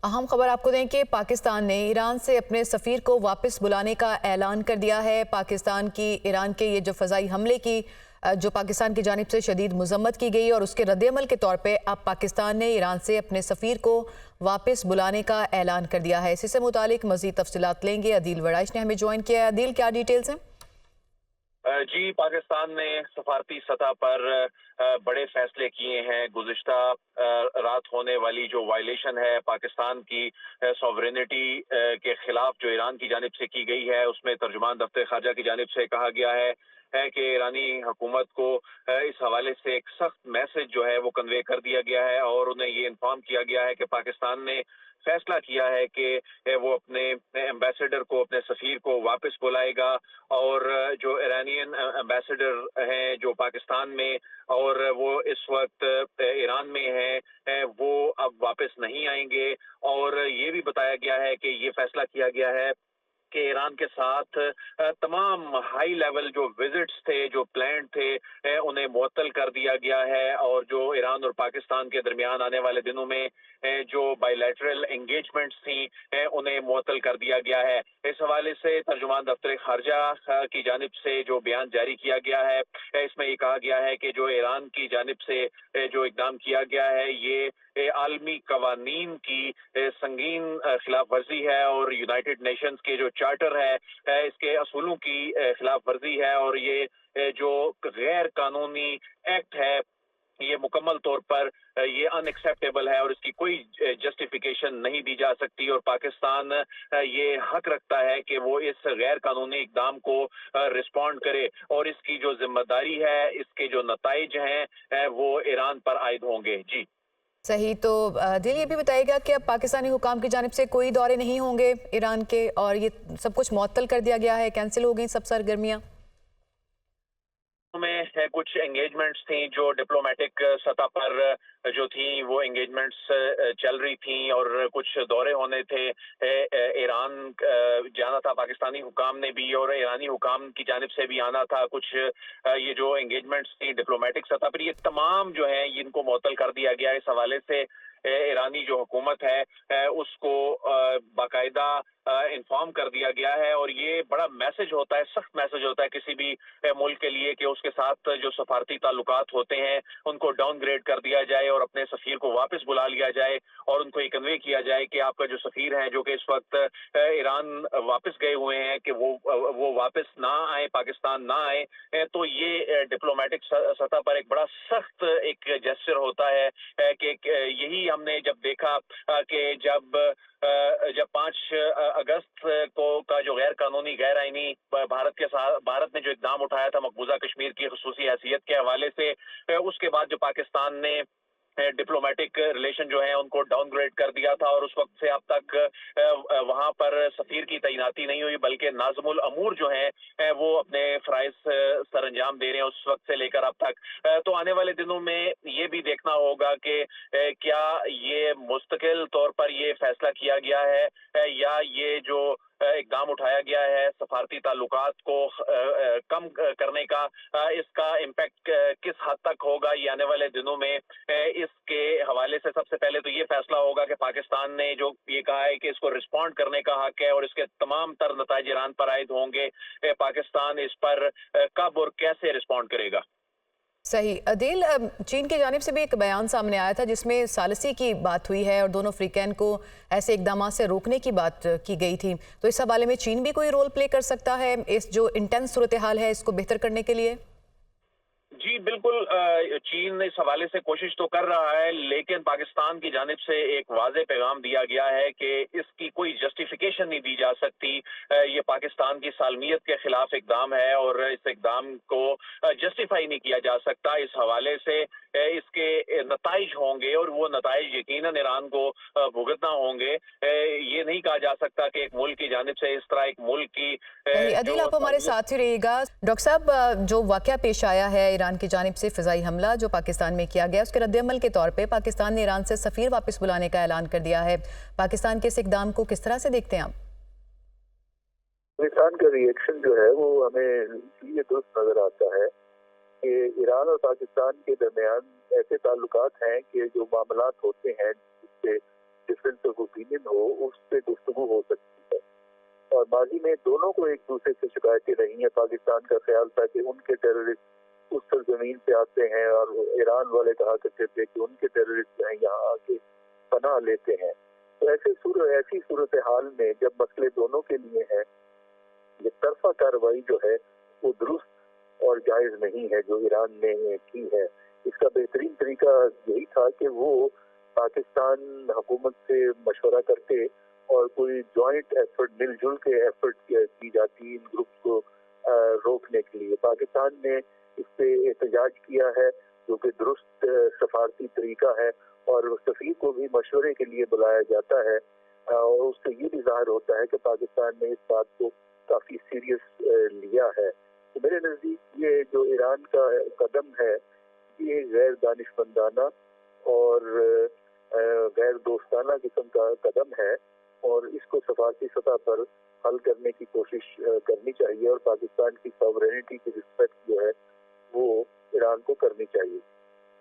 अहम खबर आपको दें कि पाकिस्तान ने ईरान से अपने सफ़ीर को वापस बुलाने का ऐलान कर दिया है। पाकिस्तान की ईरान के ये जो फ़ज़ाई हमले की जो पाकिस्तान की जानिब से शदीद मज़म्मत की गई और उसके रद्दअमल के तौर पे अब पाकिस्तान ने ईरान से अपने सफ़ीर को वापस बुलाने का ऐलान कर दिया है। इसी से मुतालिक मज़ीद तफसीलात लेंगे। अदील वड़ाइश ने हमें ज्वाइन किया है। अदील, क्या डिटेल्स हैं? जी, पाकिस्तान ने सफारती सतह पर बड़े फैसले किए हैं। गुज़िश्ता रात होने वाली जो वायलेशन है पाकिस्तान की सॉवरेनिटी के खिलाफ जो ईरान की जानिब से की गई है, उसमें तर्जुमान दफ्तर ख़ारजा की जानिब से कहा गया है कि ईरानी हुकूमत को इस हवाले से एक सख्त मैसेज जो है वो कन्वे कर दिया गया है और उन्हें ये इन्फॉर्म किया गया है कि पाकिस्तान ने फैसला किया है कि वो अपने एम्बेसडर को, अपने सफ़ीर को वापस बुलाएगा और जो ईरानियन एम्बेसडर हैं जो पाकिस्तान में और वो इस वक्त ईरान में हैं, वो अब वापस नहीं आएंगे। और ये भी बताया गया है कि ये फैसला किया गया है कि ईरान के साथ तमाम हाई लेवल जो विजिट्स थे, जो प्लान थे, उन्हें मुअत्तल कर दिया गया है और जो ईरान और पाकिस्तान के दरमियान आने वाले दिनों में जो बायलैटरल एंगेजमेंट्स थी, उन्हें मुअत्तल कर दिया गया है। इस हवाले से तर्जुमान दफ्तर ख़ारजा की जानिब से जो बयान जारी किया गया है, इसमें ये कहा गया है कि जो ईरान की जानिब से जो इक़दाम किया गया है, ये आलमी कवानीन की संगीन खिलाफ वर्जी है और यूनाइटेड नेशंस के जो चार्टर है, इसके असूलों की खिलाफ वर्जी है और ये जो गैर कानूनी एक्ट है, ये मुकम्मल तौर पर ये अनएक्सेप्टेबल है और इसकी कोई जस्टिफिकेशन नहीं दी जा सकती और पाकिस्तान ये हक रखता है कि वो इस गैर कानूनी इकदाम को रिस्पॉन्ड करे और इसकी जो जिम्मेदारी है, इसके जो नताइज हैं, वो ईरान पर आयद होंगे। जी सही। तो दिल, ये भी बताइएगा कि अब पाकिस्तानी हुकाम की जानिब से कोई दौरे नहीं होंगे ईरान के और ये सब कुछ मुअत्तल कर दिया गया है, कैंसिल हो गई सब सरगर्मियाँ? में कुछ एंगेजमेंट्स थी जो डिप्लोमेटिक सतह पर जो थी वो एंगेजमेंट्स चल रही थी और कुछ दौरे होने थे। ईरान जाना था पाकिस्तानी हुकाम ने भी और ईरानी हुकाम की जानिब से भी आना था। कुछ ये जो एंगेजमेंट्स थी डिप्लोमेटिक सतह पर, ये तमाम जो है इनको मुअत्तल कर दिया गया। इस हवाले से ईरानी जो हुकूमत है उसको बाकायदा इन्फॉर्म कर दिया गया है और ये बड़ा मैसेज होता है, सख्त मैसेज होता है किसी भी मुल्क के लिए कि उसके साथ जो सफारती ताल्लुकात होते हैं उनको डाउनग्रेड कर दिया जाए और अपने सफ़ीर को वापस बुला लिया जाए और उनको ये कन्वे किया जाए कि आपका जो सफ़ीर है जो कि इस वक्त ईरान वापस गए हुए हैं कि वो वापस ना आए, पाकिस्तान ना आए। तो ये डिप्लोमेटिक सतह पर एक बड़ा सख्त एक जेस्चर होता है कि यही हमने जब देखा कि जब 5 अगस्त को का जो गैर कानूनी गैर आईनी भारत ने जो इकदाम उठाया था मकबूजा कश्मीर की खसूसी हैसियत के हवाले से, उसके बाद जो पाकिस्तान ने डिप्लोमेटिक रिलेशन जो है उनको डाउनग्रेड कर दिया था और उस वक्त से अब तक वहां पर सफीर की तैनाती नहीं हुई बल्कि नाज़मुल अमूर जो है वो अपने फराइज सर अंजाम दे रहे हैं उस वक्त से लेकर अब तक। तो आने वाले दिनों में ये भी देखना होगा कि क्या ये मुस्तकिल तौर पर ये फैसला किया गया है या ये जो इकदाम उठाया गया है सफारती ताल्लुकात को कम करने का, इसका इम्पैक्ट किस हद तक होगा, ये आने वाले दिनों में इसके हवाले से सबसे पहले तो ये फैसला होगा कि पाकिस्तान ने जो ये कहा है कि इसको रिस्पॉन्ड करने का हक है और इसके तमाम तर नताइज ईरान पर आयद होंगे। पाकिस्तान इस पर कब और कैसे रिस्पॉन्ड करेगा। सही। अदील, चीन की जानिब से भी एक बयान सामने आया था जिसमें सालिसी की बात हुई है और दोनों अफ्रीकन को ऐसे इकदाम से रोकने की बात की गई थी। तो इस हवाले में चीन भी कोई रोल प्ले कर सकता है इस जो इंटेंस सूरत हाल है इसको बेहतर करने के लिए? जी बिल्कुल, चीन इस हवाले से कोशिश तो कर रहा है लेकिन पाकिस्तान की जानिब से एक वाज़ेह पैगाम दिया गया है कि इसकी कोई जस्टिफिकेशन नहीं दी जा सकती। ये पाकिस्तान की सालमियत के खिलाफ इकदाम है और इस इकदाम को जस्टिफाई नहीं किया जा सकता। इस हवाले से इसके नताइज होंगे और वो नताइज यकीनन ईरान को भुगतना होंगे। ये नहीं कहा जा सकता कि एक मुल्क की जानिब से इस तरह एक मुल्क की सही। अदील, आप हमारे साथ ही रहिएगा। डॉक्टर साहब, जो वाकया पेश आया है ईरान की जानिब से फ़िज़ाई हमला जो पाकिस्तान में किया गया, उसके रद्दअमल के तौर पे पाकिस्तान ने ईरान से सफ़ीर वापस बुलाने का ऐलान कर दिया है। पाकिस्तान के इस इक़दाम को किस तरह से देखते हैं आप? पाकिस्तान का रिएक्शन जो है वो हमें ये दुरुस्त नजर आता है कि ईरान और पाकिस्तान के दरमियान ऐसे ताल्लुकात हैं कि जो मामलात होते हैं जिससे डिफरेंस ऑफ ओपिनियन हो उस पे गुफ्तगू हो सकती है। और माजी में दोनों को एक दूसरे से शिकायतें रही हैं। पाकिस्तान का ख्याल था कि उनके टेररिस्ट उस सरजमीन से आते हैं और ईरान वाले कहा करते थे कि उनके टेररिस्ट जो हैं यहाँ आके पनाह लेते हैं। तो ऐसी सूरत हाल में जब मसले दोनों के लिए है, ये तरफा कार्रवाई जो है वो दुरुस्त और जायज़ नहीं है जो ईरान ने की है। इसका बेहतरीन तरीका यही था कि वो पाकिस्तान हुकूमत से मशवरा करते और कोई जॉइंट एफर्ट, मिलजुल के एफर्ट की जाती इन ग्रुप्स को रोकने के लिए। पाकिस्तान ने इस पे एहतजाज किया है जो कि दुरुस्त सफारती तरीका है और सफीर को भी मशवरे के लिए बुलाया जाता है और उससे ये भी ज़ाहिर होता है कि पाकिस्तान ने इस बात को काफ़ी सीरियस लिया है। तो मेरे नज़दीक ये जो ईरान का कदम है ये गैर दानिशमंदाना और गैर दोस्ताना किस्म का कदम है और इसको सफारती सतह पर हल करने की कोशिश करनी चाहिए और पाकिस्तान की सॉवरेनिटी की रिस्पेक्ट जो है वो ईरान को करनी चाहिए।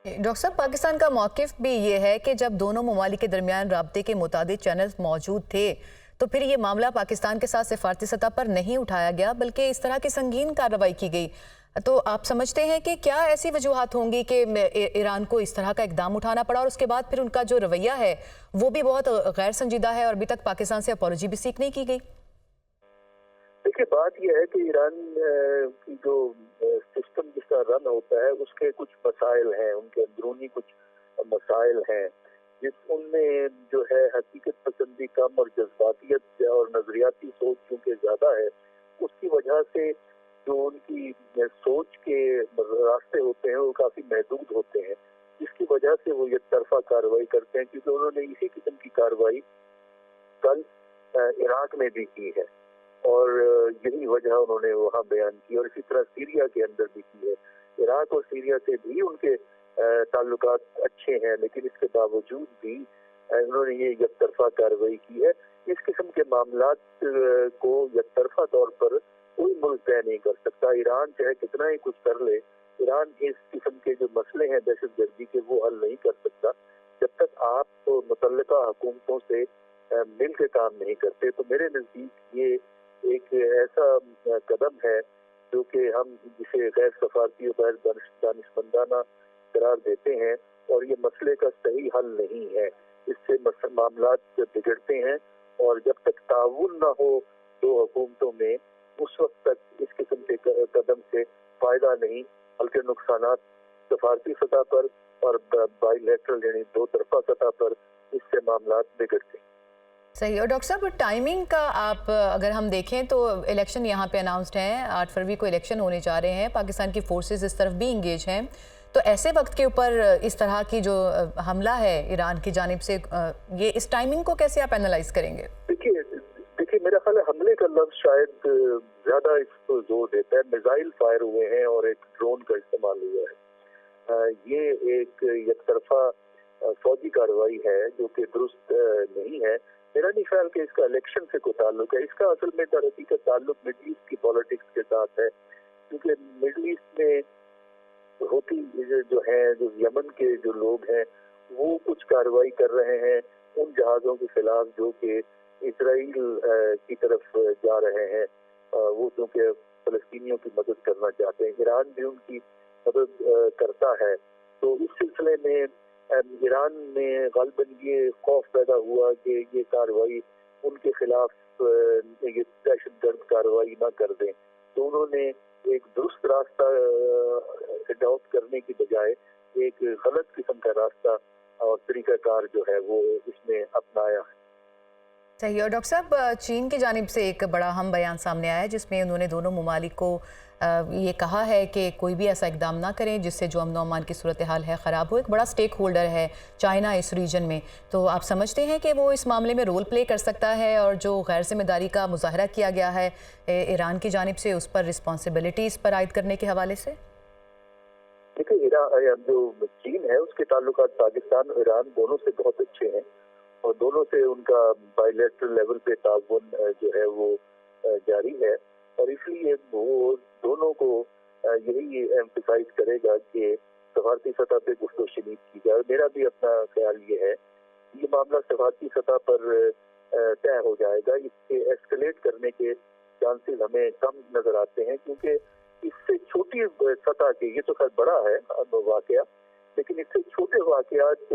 डॉक्टर साहब, पाकिस्तान का मौक़िफ़ भी ये है कि जब दोनों ममालिक के दरमियान राब्ते के मुताबिक चैनल्स मौजूद थे तो फिर ये मामला पाकिस्तान के साथ सिफारती सतह पर नहीं उठाया गया बल्कि इस तरह की संगीन कार्रवाई की गई। तो आप समझते हैं कि क्या ऐसी वजूहात होंगी कि ईरान को इस तरह का इकदाम उठाना पड़ा और उसके बाद फिर उनका जो रवैया है वो भी बहुत गैर संजीदा है और अभी तक पाकिस्तान से अपॉलॉजी भी सीख नहीं की गई? देखिए, बात यह है कि ईरान की जो सिस्टम जिसका रन होता है उसके कुछ मसाइल हैं, उनके अंदरूनी कुछ मसाइल हैं उनमें जो है हकीकत पसंदी कम और जज्बातियत और नजरियाती सोच चूँकि ज़्यादा है, उसकी वजह से जो उनकी सोच के रास्ते होते हैं वो काफ़ी महदूद होते हैं, जिसकी वजह से वो एक तरफा कार्रवाई करते हैं। क्योंकि उन्होंने इसी किस्म की कार्रवाई कल इराक में भी की है और यही वजह उन्होंने वहाँ बयान की और इसी तरह सीरिया के अंदर भी की है। इराक और सीरिया से भी उनके ताल्लुकात अच्छे हैं, लेकिन इसके बावजूद भी उन्होंने ये एकतरफा कार्रवाई की है। इस किस्म के मामलात को एकतरफा तौर पर कोई मुल्क तय नहीं कर सकता। ईरान चाहे कितना ही कुछ कर ले, ईरान इस किस्म के जो मसले हैं दहशतगर्दी के वो हल नहीं कर सकता जब तक आप मुतल्लिका हुकूमतों से मिल के काम नहीं करते। तो मेरे नज़दीक ये एक ऐसा कदम है जो कि हम जिसे गैर सफारती और गैर दानिशमंदाना करार देते हैं और ये मसले का सही हल नहीं है। इससे मामलात बिगड़ते हैं और जब तक ताउन ना हो दो हुकूमतों में उस वक्त तक इस किस्म के कदम से फायदा नहीं, बल्कि नुकसानात सफारती सतह पर और बाइलेटरल यानी दो तरफा सतह पर इससे मामलात बिगड़ते हैं। सही। और डॉक्टर साहब, टाइमिंग का आप अगर हम देखें तो इलेक्शन यहाँ पे अनाउंस्ड हैं, 8 फरवरी को इलेक्शन होने जा रहे हैं, पाकिस्तान की फोर्सेस इस तरफ भी इंगेज हैं, तो ऐसे वक्त के ऊपर इस तरह की जो हमला है ईरान की जानिब से, ये इस टाइमिंग को कैसे आप एनालाइज करेंगे? देखिए मेरा ख्याल है हमले का लफ्ज शायद ज्यादा इसको जोर देता है। मिसाइल फायर हुए हैं और एक ड्रोन का इस्तेमाल हुआ है। ये एक तरफा फौजी कार्रवाई है जो कि दुरुस्त नहीं है। मेरा नहीं ख्याल कि इसका इलेक्शन से कोई ताल्लुक है। इसका असल में दरअसल ताल्लुक मिडल ईस्ट की पॉलिटिक्स के साथ है, क्योंकि मिडल ईस्ट में होती जो है जो यमन के जो लोग हैं वो कुछ कार्रवाई कर रहे हैं उन जहाज़ों के खिलाफ जो कि इसराइल की तरफ जा रहे हैं। वो क्योंकि फलस्तीनियों की मदद करना चाहते हैं, ईरान भी उनकी मदद करता है। तो इस सिलसिले में ईरान में गालिबन ये खौफ पैदा हुआ कि ये कार्रवाई उनके खिलाफ ये दहशतगर्द कार्रवाई ना कर दें, तो उन्होंने एक दुरुस्त रास्ता अडॉप्ट करने की बजाय एक गलत किस्म का रास्ता और तरीकाकार जो है वो इसमें अपनाया है। सही। और डॉक्टर साहब, चीन की जानिब से एक बड़ा अहम बयान सामने आया है जिसमें उन्होंने दोनों ममालिक को ये कहा है कि कोई भी ऐसा इकदाम ना करें जिससे जो अमन अमान की सूरत हाल है ख़राब हो। एक बड़ा स्टेक होल्डर है चाइना इस रीजन में, तो आप समझते हैं कि वो इस मामले में रोल प्ले कर सकता है और जो गैर जिम्मेदारी का मुजाहरा किया गया है ईरान की जानिब से उस पर रिस्पॉन्सिबिलिटी इस पर आयद करने के हवाले से? देखिए, जो चीन है उसके ताल्लुकात पाकिस्तान और ईरान दोनों से बहुत अच्छे हैं और दोनों से उनका बायलैटरल लेवल पे ताउन जो है वो जारी है और इसलिए वो दोनों को यही एम्फसाइज करेगा कि सफारती सतह पे गुफ्तगू शनीद की जाए। मेरा भी अपना ख्याल ये है یہ معاملہ سفارتی سطح پر طے ہو جائے گا. اس کے ایسکلیٹ کرنے کے چانسز ہمیں کم نظر آتے ہیں، کیونکہ اس سے چھوٹی سطح کے، یہ تو خیر بڑا ہے واقعہ، لیکن اس سے چھوٹے واقعات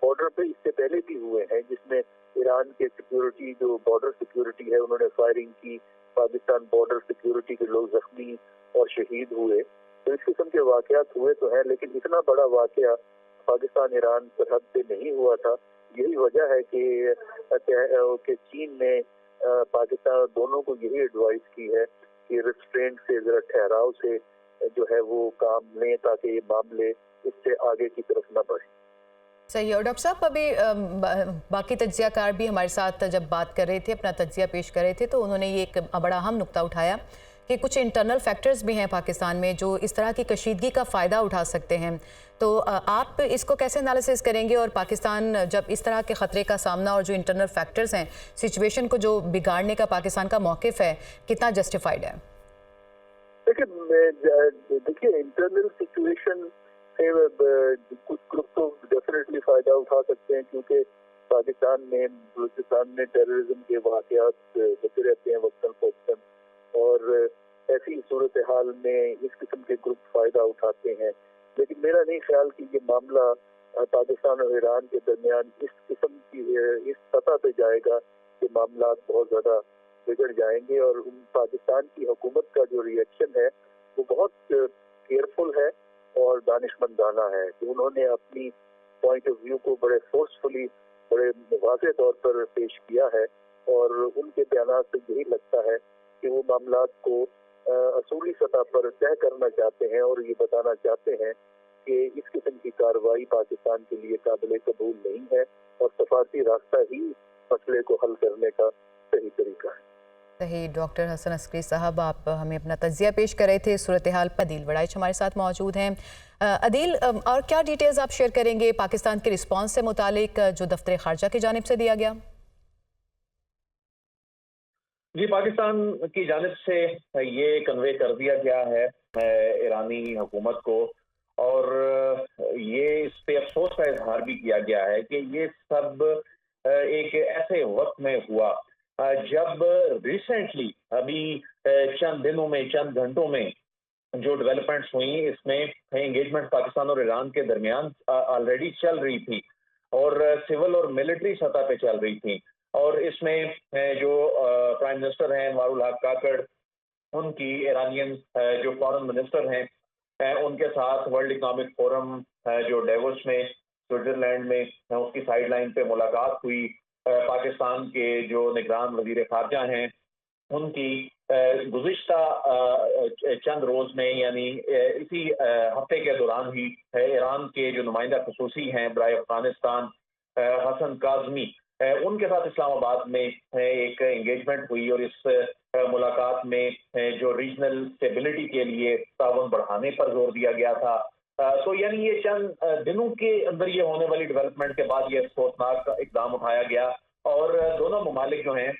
بارڈر پہ اس سے پہلے بھی ہوئے ہیں، جس میں ایران کے سیکیورٹی، جو بارڈر سیکیورٹی ہے، انہوں نے فائرنگ کی، پاکستان بارڈر سیکیورٹی کے لوگ زخمی اور شہید ہوئے. تو اس قسم کے واقعات ہوئے تو ہیں، لیکن اتنا بڑا واقعہ پاکستان ایران سرحد پہ نہیں ہوا تھا. یہی وجہ ہے کہ چین نے پاکستان دونوں کو یہی ایڈوائز کی ہے کہ ریسٹرینٹ سے، ذرا ٹھہراؤ سے جو ہے وہ کام لیں، تاکہ یہ معاملے اس سے آگے کی طرف نہ بڑھیں. صحیح. اور ڈاکٹر صاحب، ابھی باقی تجزیہ کار بھی ہمارے ساتھ جب بات کر رہے تھے، اپنا تجزیہ پیش کر رہے تھے، تو انہوں نے یہ ایک بڑا اہم نقطہ اٹھایا کہ کچھ انٹرنل فیکٹرز بھی ہیں پاکستان میں جو اس طرح کی کشیدگی کا فائدہ اٹھا سکتے ہیں. تو آپ اس کو کیسے انالیسس کریں گے، اور پاکستان جب اس طرح کے خطرے کا سامنا اور جو انٹرنل فیکٹرز ہیں، سچویشن کو جو بگاڑنے کا پاکستان کا موقف ہے، کتنا جسٹیفائڈ ہے؟ دیکھیے انٹرنل سچویشن سے کچھ گروپ تو ڈیفینیٹلی فائدہ اٹھا سکتے ہیں، کیونکہ پاکستان میں، بلوچستان میں ٹیررزم کے واقعات ہوتے رہتے ہیں وقتاً فوقتاً، اور ایسی صورتحال میں اس قسم کے گروپ فائدہ اٹھاتے ہیں. لیکن میرا نہیں خیال کہ یہ معاملہ پاکستان اور ایران کے درمیان اس قسم کی اس سطح پہ جائے گا کہ معاملات بہت زیادہ بگڑ جائیں گے. اور پاکستان کی حکومت کا جو ریئیکشن ہے وہ بہت کیئرفل ہے اور دانشمندانہ ہے، کہ انہوں نے اپنی پوائنٹ آف ویو کو بڑے فورسفلی، بڑے واضح طور پر پیش کیا ہے، اور ان کے بیانات سے یہی لگتا ہے کہ وہ معاملات کو اصولی سطح پر طے کرنا چاہتے ہیں، اور یہ بتانا چاہتے ہیں کہ اس قسم کی کارروائی پاکستان کے لیے قابل قبول نہیں ہے، اور سفارتی راستہ ہی مسئلے کو حل کرنے کا صحیح طریقہ ہے. صحیح. ڈاکٹر حسن عسکری صاحب، آپ ہمیں اپنا تجزیہ پیش کر رہے تھے صورتحال پر. عدیل وڑائچ ہمارے ساتھ موجود ہیں. عدیل، اور کیا ڈیٹیلز آپ شیئر کریں گے پاکستان کے رسپانس سے متعلق جو دفتر خارجہ کی جانب سے دیا گیا؟ جی، پاکستان کی جانب سے یہ کنوے کر دیا گیا ہے ایرانی حکومت کو، اور یہ اس پہ افسوس کا اظہار بھی کیا گیا ہے کہ یہ سب ایک ایسے وقت میں ہوا جب ریسنٹلی ابھی چند دنوں میں، چند گھنٹوں میں جو ڈیولپمنٹس ہوئیں، اس میں انگیجمنٹ پاکستان اور ایران کے درمیان آلریڈی چل رہی تھی، اور سول اور ملٹری سطح پہ چل رہی تھی. اور اس میں جو پرائم منسٹر ہیں انوار الحق کاکڑ، ان کی ایرانین جو فارن منسٹر ہیں ان کے ساتھ ورلڈ اکنامک فورم جو ڈیووس میں سوئٹزرلینڈ میں اس کی سائیڈ لائن پہ ملاقات ہوئی. پاکستان کے جو نگران وزیر خارجہ ہیں ان کی گزشتہ چند روز میں، یعنی اسی ہفتے کے دوران ہی، ایران کے جو نمائندہ خصوصی ہیں برائے افغانستان حسن کاظمی، ان کے ساتھ اسلام آباد میں ایک انگیجمنٹ ہوئی، اور اس ملاقات میں جو ریجنل اسٹیبلٹی کے لیے تعاون بڑھانے پر زور دیا گیا تھا. تو یعنی یہ چند دنوں کے اندر یہ ہونے والی ڈیولپمنٹ کے بعد یہ افسوسناک اقدام اٹھایا گیا، اور دونوں ممالک جو ہیں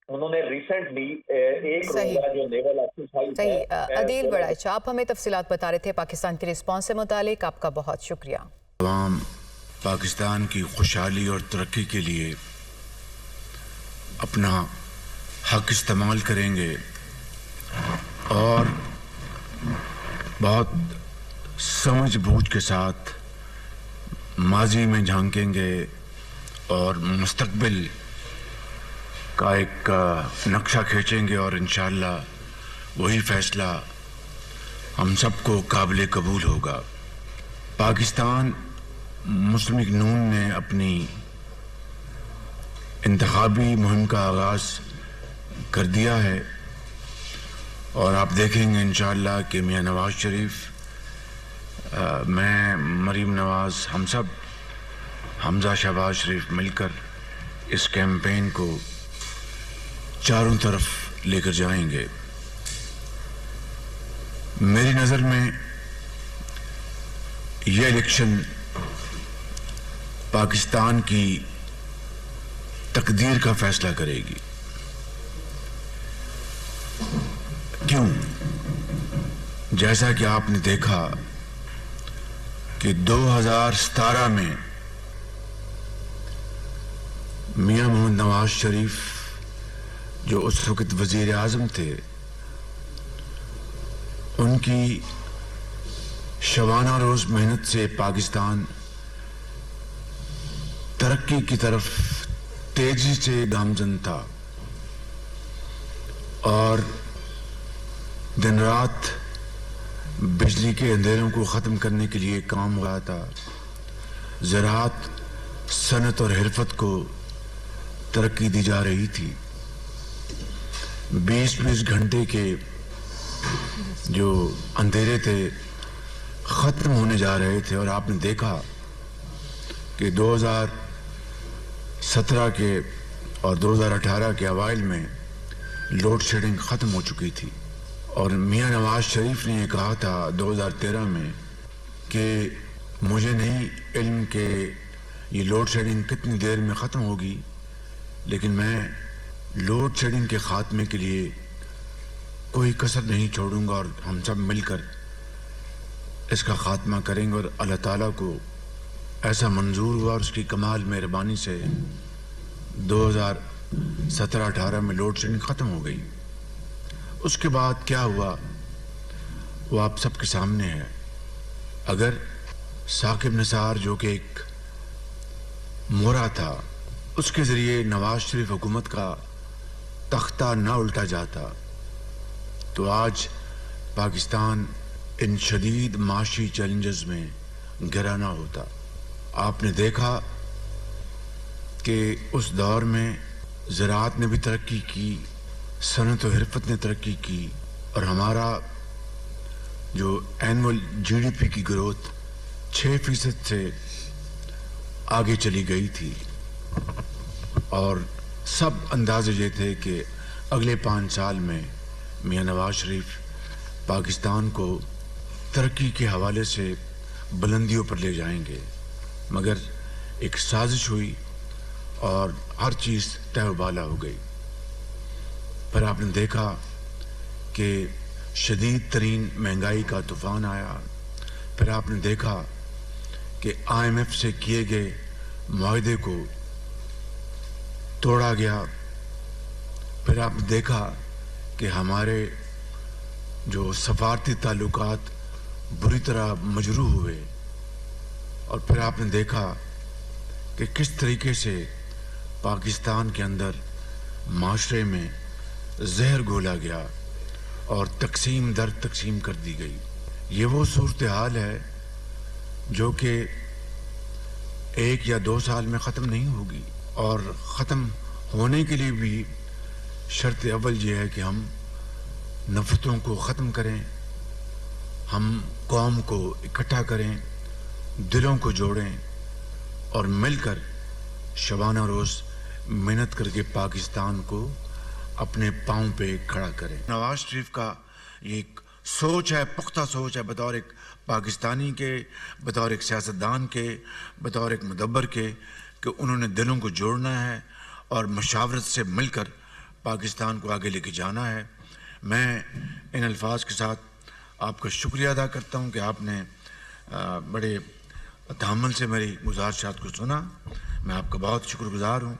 انہوں نے ریسنٹلی ایک روزہ جو نیول ایکسرسائز ہے. عدیل وڑائچ، آپ ہمیں تفصیلات بتا رہے تھے پاکستان کے رسپانس سے متعلق. آپ کا بہت شکریہ. عوام پاکستان کی خوشحالی اور ترقی کے لیے اپنا حق استعمال کریں گے، اور بہت سمجھ بوجھ کے ساتھ ماضی میں جھانکیں گے، اور مستقبل کا ایک نقشہ کھینچیں گے، اور انشاءاللہ وہی فیصلہ ہم سب کو قابل قبول ہوگا. پاکستان مسلم لیگ نون نے اپنی انتخابی مہم کا آغاز کر دیا ہے، اور آپ دیکھیں گے انشاءاللہ کہ میاں نواز شریف، میں، مریم نواز، ہم سب، حمزہ شہباز شریف مل کر اس کیمپین کو چاروں طرف لے کر جائیں گے. میری نظر میں یہ الیکشن پاکستان کی تقدیر کا فیصلہ کرے گی. کیوں؟ جیسا کہ آپ نے دیکھا کہ 2017 میں میاں محمد نواز شریف جو اس وقت وزیر اعظم تھے، ان کی شبانہ روز محنت سے پاکستان ترقی کی طرف تیزی سے گامزن تھا اور دن رات بجلی کے اندھیروں کو ختم کرنے کے لیے کام ہو رہا تھا. زراعت، صنعت اور حرفت کو ترقی دی جا رہی تھی. 20 گھنٹے کے جو اندھیرے تھے ختم ہونے جا رہے تھے، اور آپ نے دیکھا کہ 2017 کے اور 2018 کے اوائل میں لوڈ شیڈنگ ختم ہو چکی تھی. اور میاں نواز شریف نے یہ کہا تھا 2013 میں کہ مجھے نہیں علم کہ یہ لوڈ شیڈنگ کتنی دیر میں ختم ہوگی، لیکن میں لوڈ شیڈنگ کے خاتمے کے لیے کوئی کسر نہیں چھوڑوں گا، اور ہم سب مل کر اس کا خاتمہ کریں گے. اور اللہ تعالیٰ کو ایسا منظور ہوا اور اس کی کمال مہربانی سے 2017-18 میں لوڈ شیڈنگ ختم ہو گئی. اس کے بعد کیا ہوا وہ آپ سب کے سامنے ہے. اگر ثاقب نثار جو کہ ایک مورا تھا، اس کے ذریعے نواز شریف حکومت کا تختہ نہ الٹا جاتا تو آج پاکستان ان شدید معاشی چیلنجز میں گرا نہ ہوتا. آپ نے دیکھا کہ اس دور میں زراعت نے بھی ترقی کی، صنعت و حرفت نے ترقی کی، اور ہمارا جو اینول GDP کی گروتھ 6% سے آگے چلی گئی تھی. اور سب اندازے یہ تھے کہ اگلے 5 سال میں میاں نواز شریف پاکستان کو ترقی کے حوالے سے بلندیوں پر لے جائیں گے. مگر ایک سازش ہوئی اور ہر چیز تہ و بالا ہو گئی. پھر آپ نے دیکھا کہ شدید ترین مہنگائی کا طوفان آیا. پھر آپ نے دیکھا کہ IMF سے کیے گئے معاہدے کو توڑا گیا. پھر آپ نے دیکھا کہ ہمارے جو سفارتی تعلقات بری طرح مجروح ہوئے. اور پھر آپ نے دیکھا کہ کس طریقے سے پاکستان کے اندر معاشرے میں زہر گھولا گیا اور تقسیم در تقسیم کر دی گئی. یہ وہ صورتحال ہے جو کہ 1 یا 2 سال میں ختم نہیں ہوگی، اور ختم ہونے کے لیے بھی شرط اول یہ ہے کہ ہم نفرتوں کو ختم کریں، ہم قوم کو اکٹھا کریں، دلوں کو جوڑیں اور مل کر شبانہ روز محنت کر کے پاکستان کو اپنے پاؤں پہ کھڑا کریں. نواز شریف کا یہ ایک سوچ ہے، پختہ سوچ ہے، بطور ایک پاکستانی کے، بطور ایک سیاستدان کے، بطور ایک مدبر کے، کہ انہوں نے دلوں کو جوڑنا ہے اور مشاورت سے مل کر پاکستان کو آگے لے کے جانا ہے. میں ان الفاظ کے ساتھ آپ کا شکریہ ادا کرتا ہوں کہ آپ نے بڑے تحمل سے میری گزارشات کو سنا. میں آپ کا بہت شکر گزار ہوں.